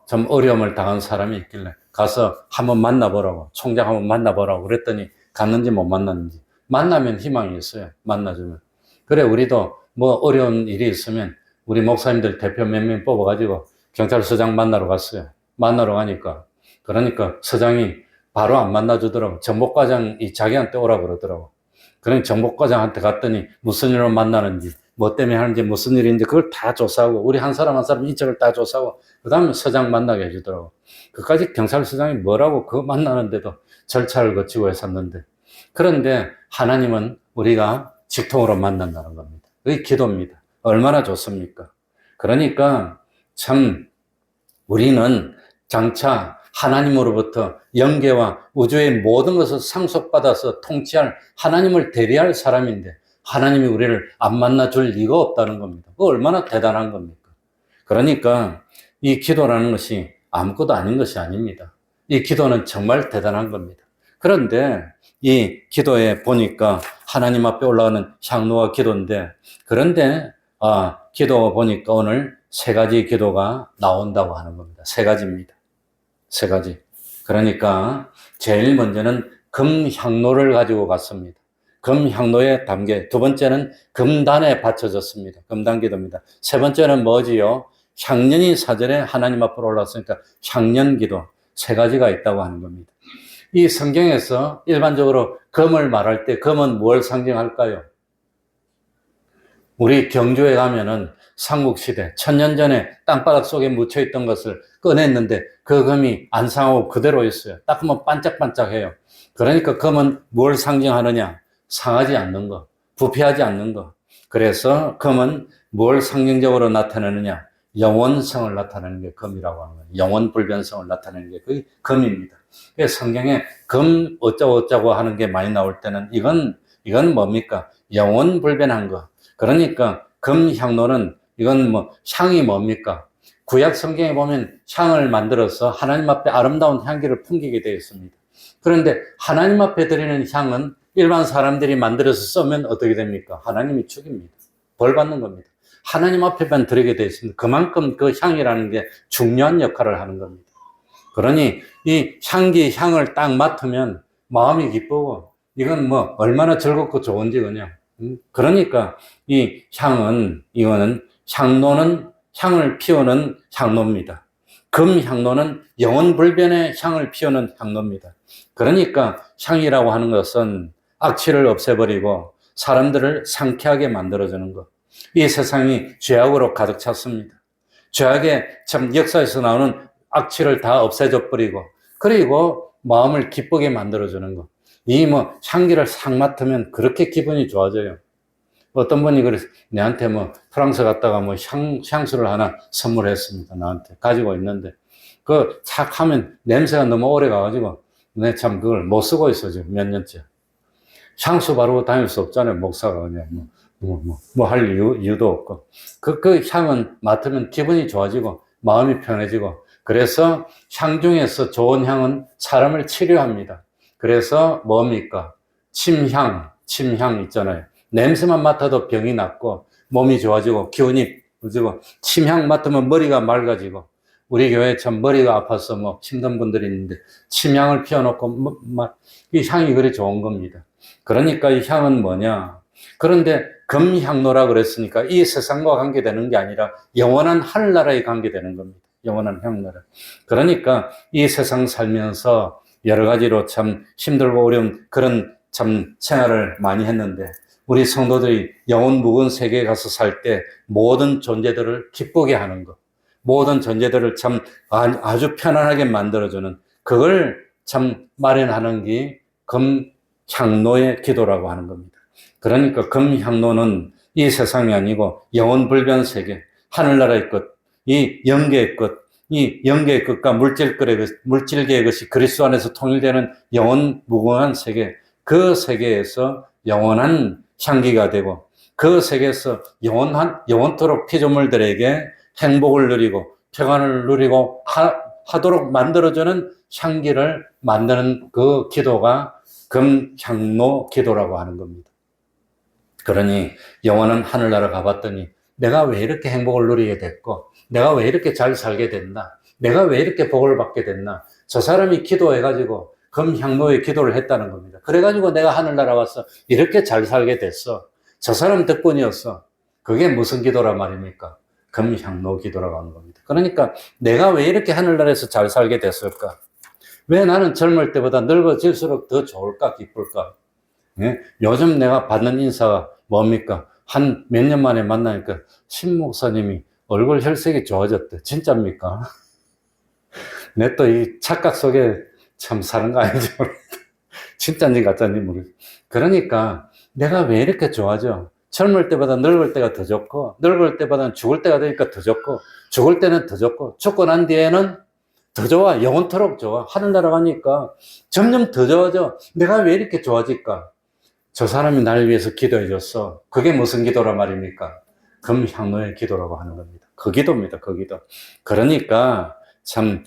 좀 어려움을 당한 사람이 있길래 가서 한번 만나보라고 총장 한번 만나보라고 그랬더니 갔는지 못 만났는지 만나면 희망이 있어요. 만나주면. 그래 우리도 어려운 일이 있으면 우리 목사님들 대표 몇 명 뽑아가지고 경찰서장 만나러 갔어요. 만나러 가니까 그러니까 서장이 바로 안 만나주더라고. 정복과장이 자기한테 오라 그러더라고. 그러니 정복과장한테 갔더니 무슨 일로 만나는지 뭐 때문에 하는지 무슨 일인지 그걸 다 조사하고 우리 한 사람 한 사람 인적을 다 조사하고 그 다음에 서장 만나게 해주더라고. 그까지 경찰서장이 뭐라고 그거 만나는데도 절차를 거치고 했었는데, 그런데 하나님은 우리가 직통으로 만난다는 겁니다. 그게 기도입니다. 얼마나 좋습니까? 그러니까 참 우리는 장차 하나님으로부터 영계와 우주의 모든 것을 상속받아서 통치할 하나님을 대리할 사람인데 하나님이 우리를 안 만나줄 리가 없다는 겁니다. 그거 얼마나 대단한 겁니까? 그러니까 이 기도라는 것이 아무것도 아닌 것이 아닙니다. 이 기도는 정말 대단한 겁니다. 그런데 이 기도에 보니까 하나님 앞에 올라가는 향로와 기도인데, 그런데 기도 보니까 오늘 세 가지 기도가 나온다고 하는 겁니다. 세 가지입니다. 세 가지. 그러니까 제일 먼저는 금향로를 가지고 갔습니다. 금향로에 담겨, 두 번째는 금단에 받쳐졌습니다. 금단 기도입니다. 세 번째는 뭐지요? 향년이 사전에 하나님 앞으로 올라왔으니까 향년 기도. 세 가지가 있다고 하는 겁니다. 이 성경에서 일반적으로 금을 말할 때 금은 뭘 상징할까요? 우리 경주에 가면은 삼국시대, 1000년 전에 땅바닥 속에 묻혀있던 것을 꺼냈는데 그 금이 안 상하고 그대로 있어요. 딱 보면 반짝반짝해요. 그러니까 금은 뭘 상징하느냐? 상하지 않는 거, 부패하지 않는 거. 그래서 금은 뭘 상징적으로 나타내느냐? 영원성을 나타내는 게 금이라고 하는 거예요. 영원불변성을 나타내는 게 그게 금입니다. 그래서 성경에 금 어쩌고 하는 게 많이 나올 때는 이건 뭡니까? 영원불변한 거. 그러니까 금향로는 이건 뭐 향이 뭡니까? 구약 성경에 보면 향을 만들어서 하나님 앞에 아름다운 향기를 풍기게 되어 있습니다. 그런데 하나님 앞에 드리는 향은 일반 사람들이 만들어서 쓰면 어떻게 됩니까? 하나님이 죽입니다. 벌 받는 겁니다. 하나님 앞에만 드리게 되어 있습니다. 그만큼 그 향이라는 게 중요한 역할을 하는 겁니다. 그러니 이 향을 딱 맡으면 마음이 기쁘고 이건 뭐 얼마나 즐겁고 좋은지 그냥. 그러니까 이 이거는 향로는 향을 피우는 향로입니다. 금향로는 영원불변의 향을 피우는 향로입니다. 그러니까 향이라고 하는 것은 악취를 없애버리고 사람들을 상쾌하게 만들어주는 것. 이 세상이 죄악으로 가득 찼습니다. 죄악의 참 역사에서 나오는 악취를 다 없애줘 버리고 그리고 마음을 기쁘게 만들어주는 것. 이 향기를 싹 맡으면 그렇게 기분이 좋아져요. 어떤 분이 그래서 내한테 프랑스 갔다가 향수를 하나 선물했습니다. 나한테 가지고 있는데 그 착 하면 냄새가 너무 오래 가가지고 내 참 그걸 못 쓰고 있어 지금 몇 년째. 향수 바르고 다닐 수 없잖아요. 목사가 그냥 할 이유도 없고 그 향은 맡으면 기분이 좋아지고 마음이 편해지고 그래서 향 중에서 좋은 향은 사람을 치료합니다. 그래서 뭡니까? 침향 있잖아요. 냄새만 맡아도 병이 낫고 몸이 좋아지고 기운이 좋아지고 침향 맡으면 머리가 맑아지고 우리 교회에 참 머리가 아파서 힘든 분들이 있는데 침향을 피워놓고 이 향이 그리 좋은 겁니다. 그러니까 이 향은 뭐냐? 그런데 금향로라 그랬으니까 이 세상과 관계되는 게 아니라 영원한 하늘나라에 관계되는 겁니다. 영원한 하늘나라. 그러니까 이 세상 살면서 여러 가지로 참 힘들고 어려운 그런 참 생활을 많이 했는데 우리 성도들이 영원 묵은 세계에 가서 살 때 모든 존재들을 기쁘게 하는 것, 모든 존재들을 참 아주 편안하게 만들어주는 그걸 참 마련하는 게 금향로의 기도라고 하는 겁니다. 그러니까 금향로는 이 세상이 아니고 영원불변 세계, 하늘나라의 것, 이 영계의 것, 이 영계의 것과 물질계의 것이 그리스도 안에서 통일되는 영원 무궁한 세계, 그 세계에서 영원한 향기가 되고 그 세계에서 영원토록 피조물들에게 행복을 누리고 평안을 누리고 하도록 만들어주는 향기를 만드는 그 기도가 금향로 기도라고 하는 겁니다. 그러니 영원한 하늘나라 가봤더니 내가 왜 이렇게 행복을 누리게 됐고 내가 왜 이렇게 잘 살게 됐나 내가 왜 이렇게 복을 받게 됐나 저 사람이 기도해가지고 금향로에 기도를 했다는 겁니다. 그래가지고 내가 하늘나라 와서 이렇게 잘 살게 됐어. 저 사람 덕분이었어. 그게 무슨 기도라 말입니까? 금향로 기도라고 하는 겁니다. 그러니까 내가 왜 이렇게 하늘나라에서 잘 살게 됐을까? 왜 나는 젊을 때보다 늙어질수록 더 좋을까 기쁠까? 예? 요즘 내가 받는 인사가 뭡니까? 한 몇 년 만에 만나니까 신 목사님이 얼굴 혈색이 좋아졌대. 진짜입니까? 내 또 이 착각 속에 참 사는 거 아니죠? 진짜인지 가짜인지 모르겠어. 그러니까 내가 왜 이렇게 좋아져? 젊을 때보다 늙을 때가 더 좋고, 늙을 때보다는 죽을 때가 되니까 더 좋고, 죽을 때는 더 좋고, 죽고 난 뒤에는 더 좋아. 영원토록 좋아. 하늘나라 가니까 점점 더 좋아져. 내가 왜 이렇게 좋아질까? 저 사람이 나를 위해서 기도해 줬어. 그게 무슨 기도라 말입니까? 금향로의 기도라고 하는 겁니다. 그 기도입니다. 그 기도. 그러니까 참,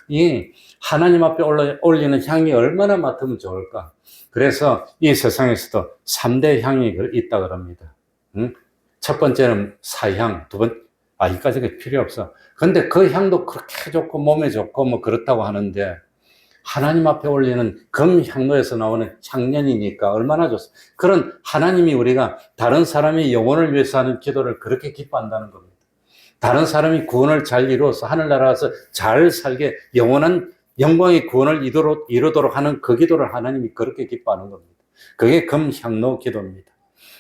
이 하나님 앞에 올리는 향이 얼마나 맡으면 좋을까? 그래서 이 세상에서도 3대 향이 있다 그럽니다. 응? 첫 번째는 사향, 이까지가 필요 없어. 근데 그 향도 그렇게 좋고 몸에 좋고 뭐 그렇다고 하는데 하나님 앞에 올리는 금향로에서 나오는 향년이니까 얼마나 좋습니까? 그런 하나님이 우리가 다른 사람의 영혼을 위해서 하는 기도를 그렇게 기뻐한다는 겁니다. 다른 사람이 구원을 잘 이루어서 하늘나라에서 잘 살게 영원한 영광의 구원을 이루도록 하는 그 기도를 하나님이 그렇게 기뻐하는 겁니다. 그게 금향로 기도입니다.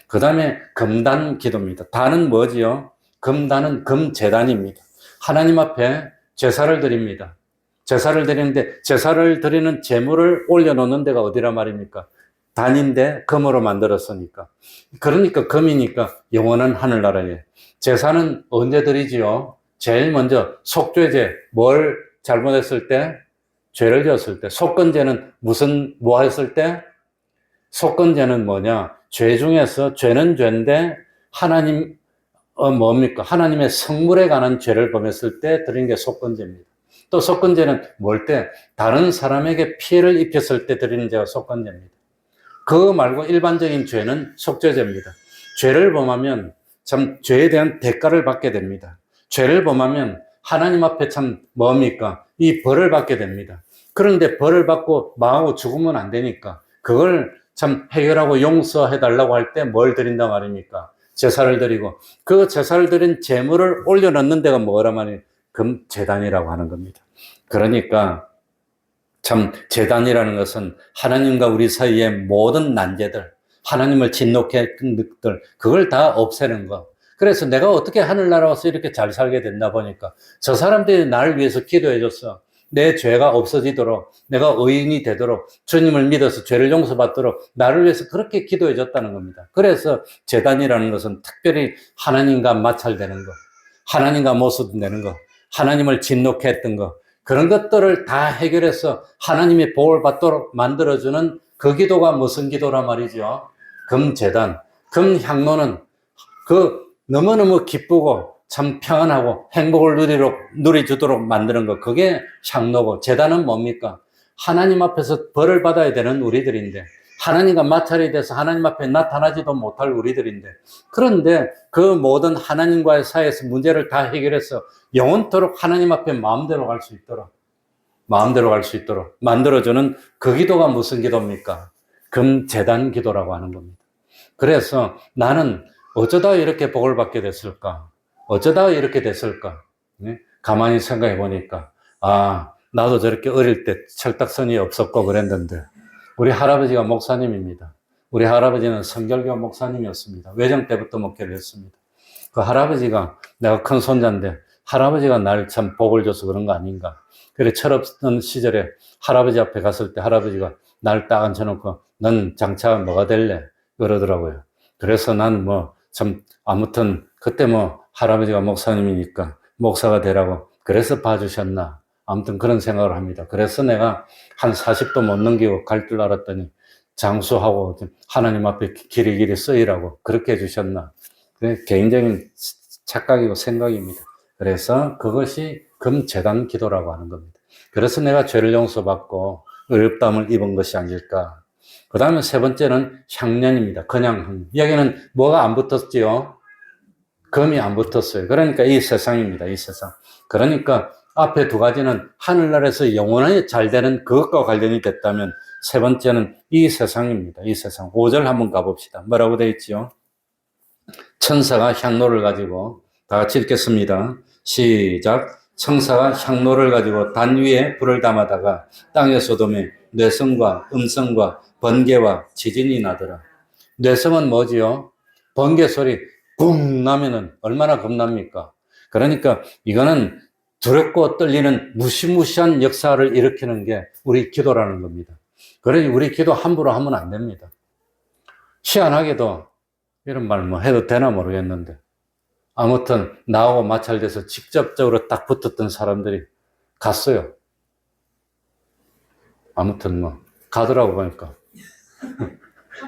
그 다음에 금단 기도입니다. 단은 뭐지요? 금단은 금제단입니다. 하나님 앞에 제사를 드립니다. 제사를 드리는데 제사를 드리는 제물을 올려놓는 데가 어디라 말입니까? 단인데 금으로 만들었으니까. 그러니까 금이니까 영원한 하늘나라에. 제사는 언제 드리지요? 제일 먼저 속죄제, 뭘 잘못했을 때? 죄를 지었을 때. 속건제는 뭐 했을 때? 속건제는 뭐냐? 죄 중에서 죄는 죄인데 하나님 뭡니까? 하나님의 성물에 관한 죄를 범했을 때 드린 게 속건제입니다. 또 속건제는 뭘 때? 다른 사람에게 피해를 입혔을 때 드리는 제가 속건제입니다. 그거 말고 일반적인 죄는 속죄제입니다. 죄를 범하면 참 죄에 대한 대가를 받게 됩니다. 죄를 범하면 하나님 앞에 참 뭡니까? 이 벌을 받게 됩니다. 그런데 벌을 받고 망하고 죽으면 안 되니까 그걸 참 해결하고 용서해 달라고 할 때 뭘 드린다 말입니까? 제사를 드리고 그 제사를 드린 제물을 올려놓는 데가 뭐라 말이에요? 금제단이라고 하는 겁니다. 그러니까 참 제단이라는 것은 하나님과 우리 사이의 모든 난제들, 하나님을 진노케 했던 늑들, 그걸 다 없애는 거. 그래서 내가 어떻게 하늘나라 와서 이렇게 잘 살게 됐나 보니까 저 사람들이 나를 위해서 기도해 줬어. 내 죄가 없어지도록, 내가 의인이 되도록, 주님을 믿어서 죄를 용서받도록 나를 위해서 그렇게 기도해 줬다는 겁니다. 그래서 제단이라는 것은 특별히 하나님과 마찰되는 거, 하나님과 모순되는 거, 하나님을 진노케 했던 거, 그런 것들을 다 해결해서 하나님의 복을 받도록 만들어주는 그 기도가 무슨 기도란 말이죠? 금제단, 금향로는 너무너무 기쁘고 참 평안하고 행복을 누리주도록 만드는 거, 그게 향로고, 제단은 뭡니까? 하나님 앞에서 벌을 받아야 되는 우리들인데, 하나님과 마찰이 돼서 하나님 앞에 나타나지도 못할 우리들인데, 그런데 그 모든 하나님과의 사이에서 문제를 다 해결해서 영원토록 하나님 앞에 마음대로 갈 수 있도록 만들어주는 그 기도가 무슨 기도입니까? 금제단 기도라고 하는 겁니다. 그래서 나는 어쩌다 이렇게 복을 받게 됐을까? 어쩌다 이렇게 됐을까? 가만히 생각해 보니까, 나도 저렇게 어릴 때 철딱선이 없었고 그랬는데, 우리 할아버지가 목사님입니다. 우리 할아버지는 성결교 목사님이었습니다. 외정 때부터 목회를 했습니다. 그 할아버지가, 내가 큰 손자인데, 할아버지가 날 참 복을 줘서 그런 거 아닌가. 그래, 철없던 시절에 할아버지 앞에 갔을 때 할아버지가 날 딱 앉혀놓고, 넌 장차 뭐가 될래? 그러더라고요. 그래서 난 아무튼, 그때 할아버지가 목사님이니까 목사가 되라고 그래서 봐주셨나. 아무튼 그런 생각을 합니다. 그래서 내가 한 40도 못 넘기고 갈 줄 알았더니 장수하고 하나님 앞에 길이 쓰이라고 그렇게 해주셨나. 개인적인 착각이고 생각입니다. 그래서 그것이 금제단 기도라고 하는 겁니다. 그래서 내가 죄를 용서받고 의롭다함을 입은 것이 아닐까. 그 다음에 세 번째는 향년입니다. 그냥 여기는 뭐가 안 붙었지요? 금이 안 붙었어요. 그러니까 이 세상입니다. 이 세상. 그러니까 앞에 두 가지는 하늘나라에서 영원히 잘 되는 그것과 관련이 됐다면 세 번째는 이 세상입니다. 이 세상. 5절 한번 가봅시다. 뭐라고 되어 있지요? 천사가 향로를 가지고 다 같이 읽겠습니다. 시작. 천사가 향로를 가지고 단 위에 불을 담아다가 땅의 소돔에 뇌성과 음성과 번개와 지진이 나더라. 뇌성은 뭐지요? 번개 소리 붕 나면은 얼마나 겁납니까? 그러니까 이거는 두렵고 떨리는 무시무시한 역사를 일으키는 게 우리 기도라는 겁니다. 그러니 우리 기도 함부로 하면 안 됩니다. 희한하게도 이런 말 뭐 해도 되나 모르겠는데 아무튼 나하고 마찰돼서 직접적으로 딱 붙었던 사람들이 갔어요. 아무튼 뭐 가더라고 보니까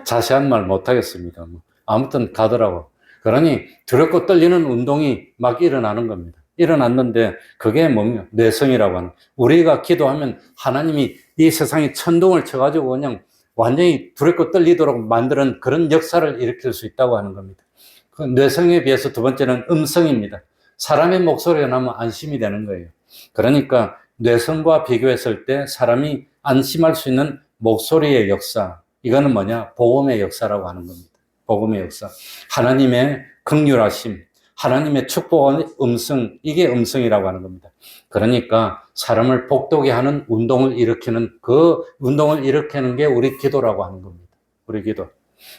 자세한 말 못하겠습니다. 뭐. 아무튼 가더라고. 그러니 두렵고 떨리는 운동이 막 일어나는 겁니다. 일어났는데 그게 뭡니까? 뇌성이라고 하는. 우리가 기도하면 하나님이 이 세상에 천둥을 쳐가지고 그냥 완전히 두렵고 떨리도록 만드는 그런 역사를 일으킬 수 있다고 하는 겁니다. 그 뇌성에 비해서 두 번째는 음성입니다. 사람의 목소리가 나면 안심이 되는 거예요. 그러니까 뇌성과 비교했을 때 사람이 안심할 수 있는 목소리의 역사, 이거는 뭐냐? 복음의 역사라고 하는 겁니다. 복음의 역사. 하나님의 긍휼하심, 하나님의 축복의 음성, 이게 음성이라고 하는 겁니다. 그러니까 사람을 복되게 하는 운동을 일으키는 그 운동을 일으키는 게 우리 기도라고 하는 겁니다. 우리 기도.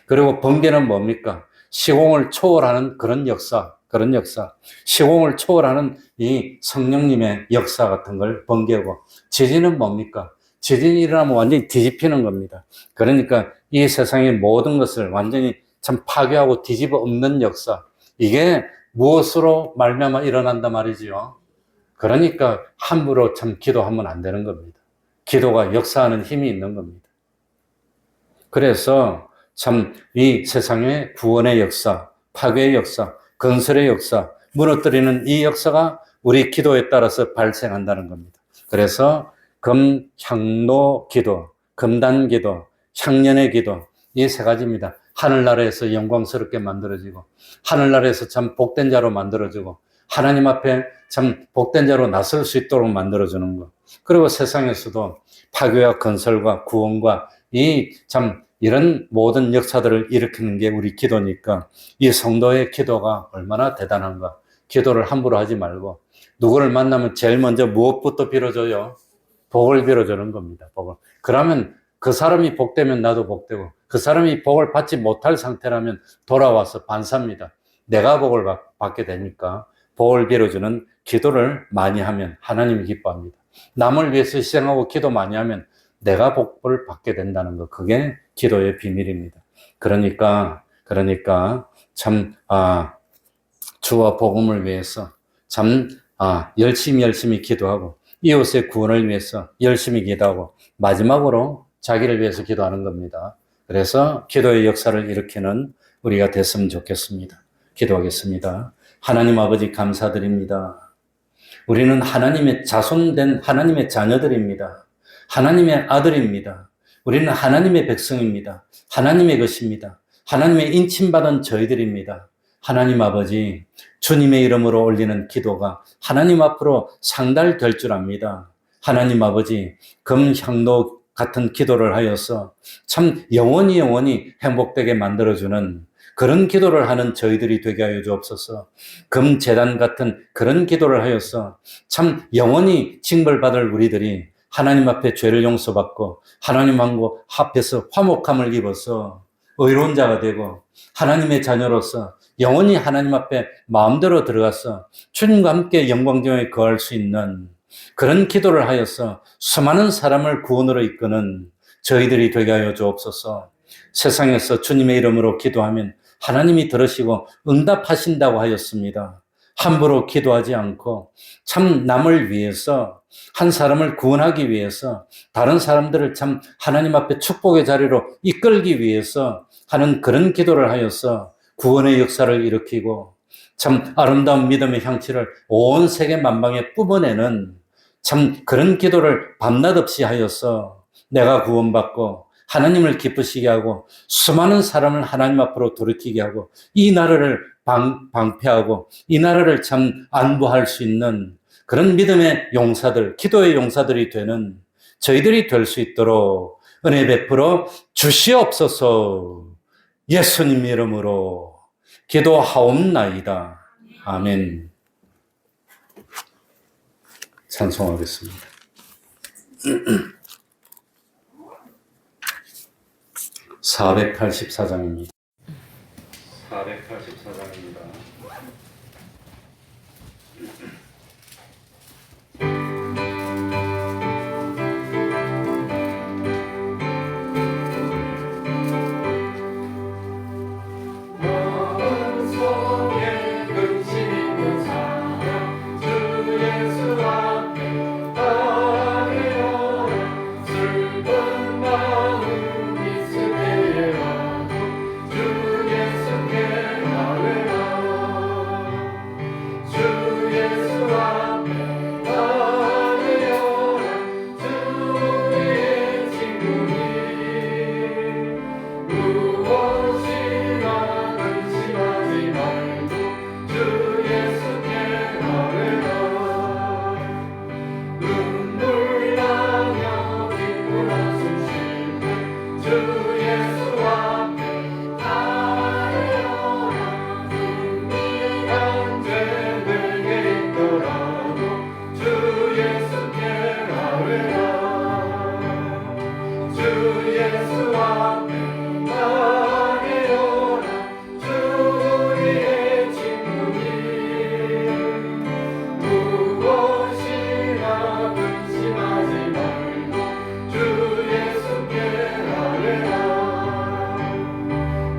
그리고 번개는 뭡니까? 시공을 초월하는 그런 역사, 그런 역사. 시공을 초월하는 이 성령님의 역사 같은 걸 번개고. 지진은 뭡니까? 지진이 일어나면 완전히 뒤집히는 겁니다. 그러니까 이 세상의 모든 것을 완전히 참 파괴하고 뒤집어 엎는 역사. 이게 무엇으로 말미암아 일어난단 말이지요. 그러니까 함부로 참 기도하면 안 되는 겁니다. 기도가 역사하는 힘이 있는 겁니다. 그래서 참 이 세상의 구원의 역사, 파괴의 역사, 건설의 역사, 무너뜨리는 이 역사가 우리 기도에 따라서 발생한다는 겁니다. 그래서 금, 향로 기도, 금단 기도, 향년의 기도, 이 세 가지입니다. 하늘나라에서 영광스럽게 만들어지고, 하늘나라에서 참 복된 자로 만들어지고, 하나님 앞에 참 복된 자로 나설 수 있도록 만들어주는 것. 그리고 세상에서도 파괴와 건설과 구원과 이 참 이런 모든 역사들을 일으키는 게 우리 기도니까 이 성도의 기도가 얼마나 대단한가. 기도를 함부로 하지 말고 누구를 만나면 제일 먼저 무엇부터 빌어줘요? 복을 빌어주는 겁니다. 복을. 그러면 그 사람이 복되면 나도 복되고 그 사람이 복을 받지 못할 상태라면 돌아와서 반사입니다. 내가 복을 받게 되니까 복을 빌어주는 기도를 많이 하면 하나님이 기뻐합니다. 남을 위해서 희생하고 기도 많이 하면 내가 복을 받게 된다는 것. 그게 기도의 비밀입니다. 그러니까 참 주와 복음을 위해서 참 열심히 기도하고 이웃의 구원을 위해서 열심히 기도하고 마지막으로 자기를 위해서 기도하는 겁니다. 그래서 기도의 역사를 일으키는 우리가 됐으면 좋겠습니다. 기도하겠습니다. 하나님 아버지 감사드립니다. 우리는 하나님의 자손된 하나님의 자녀들입니다. 하나님의 아들입니다. 우리는 하나님의 백성입니다. 하나님의 것입니다. 하나님의 인침받은 저희들입니다. 하나님 아버지, 주님의 이름으로 올리는 기도가 하나님 앞으로 상달될 줄 압니다. 하나님 아버지, 금향로 같은 기도를 하여서 참 영원히 행복되게 만들어주는 그런 기도를 하는 저희들이 되게 하여 주옵소서. 금제단 같은 그런 기도를 하여서 참 영원히 징벌받을 우리들이 하나님 앞에 죄를 용서받고 하나님 앞에서 화목함을 입어서 의로운 자가 되고 하나님의 자녀로서 영원히 하나님 앞에 마음대로 들어가서 주님과 함께 영광중에 거할 수 있는 그런 기도를 하여서 수많은 사람을 구원으로 이끄는 저희들이 되게 하여 주옵소서. 세상에서 주님의 이름으로 기도하면 하나님이 들으시고 응답하신다고 하였습니다. 함부로 기도하지 않고 참 남을 위해서 한 사람을 구원하기 위해서 다른 사람들을 참 하나님 앞에 축복의 자리로 이끌기 위해서 하는 그런 기도를 하여서 구원의 역사를 일으키고 참 아름다운 믿음의 향취를 온 세계 만방에 뿜어내는 참 그런 기도를 밤낮 없이 하여서 내가 구원받고 하나님을 기쁘시게 하고 수많은 사람을 하나님 앞으로 돌이키게 하고 이 나라를 방패하고 이 나라를 참 안보할 수 있는 그런 믿음의 용사들, 기도의 용사들이 되는 저희들이 될 수 있도록 은혜 베풀어 주시옵소서. 예수님 이름으로 기도하옵나이다. 아멘. 찬송하겠습니다. 484장입니다. 484장입니다. 주 예수 앞에 나아오라. 언제 내게 있더라도 주 예수께 나아오라. 주 예수 앞에 나아오라. 주 우리의 친구니 무엇이나 근심하지 말고 주 예수께 나아오라.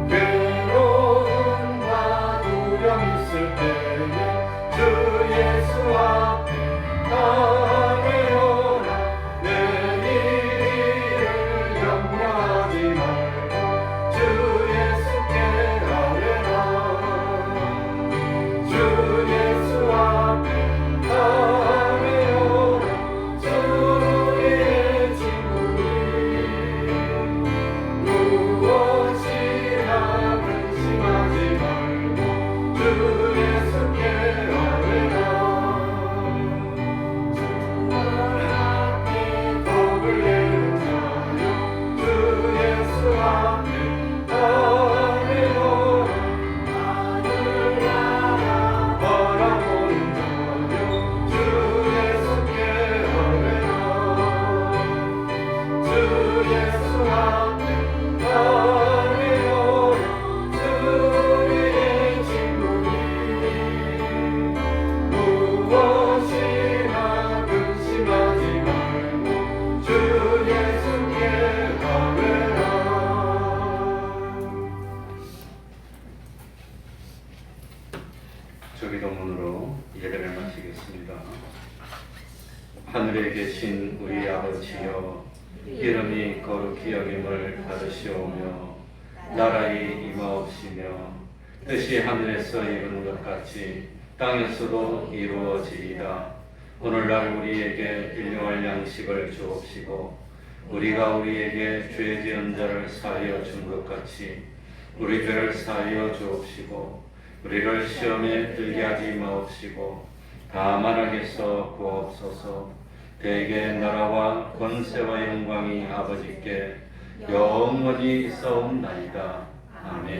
괴로움과 두려움 있을 때에 주 예수 앞에 나아오라. 내일을 염려하지 말고 주 예수께 나아오라. 주 예수 앞에 나아오라. 주 우리의 친구니 무엇이나 근심하지 말고 주 예수께 나아오라. 겁을 내는 자여 주 예수 앞에 나아오라. 바라보는 자여 주 예수께 나아오라. 주 예수 앞에 나아오라. 주 우리의 친구니 무엇이나 근심하지 말고 주 예수께 나아오라. 저기도문으로 예배를 마치겠습니다. 하늘에 계신 우리 아버지여, 이름이 거룩히 여김을 받으시오며 나라의 임하옵시며 뜻이 하늘에서 이루는 것 같이 땅에서도 이루어지이다. 오늘날 우리에게 일용할 양식을 주옵시고 우리가 우리에게 죄 지은 자를 사하여 준 것 같이 우리 죄를 사하여 주옵시고 우리를 시험에 들게 하지 마옵시고 다만 악에서 구하옵소서. 대개 나라와 권세와 영광이 아버지께 영원히 있사옵나이다. 아멘.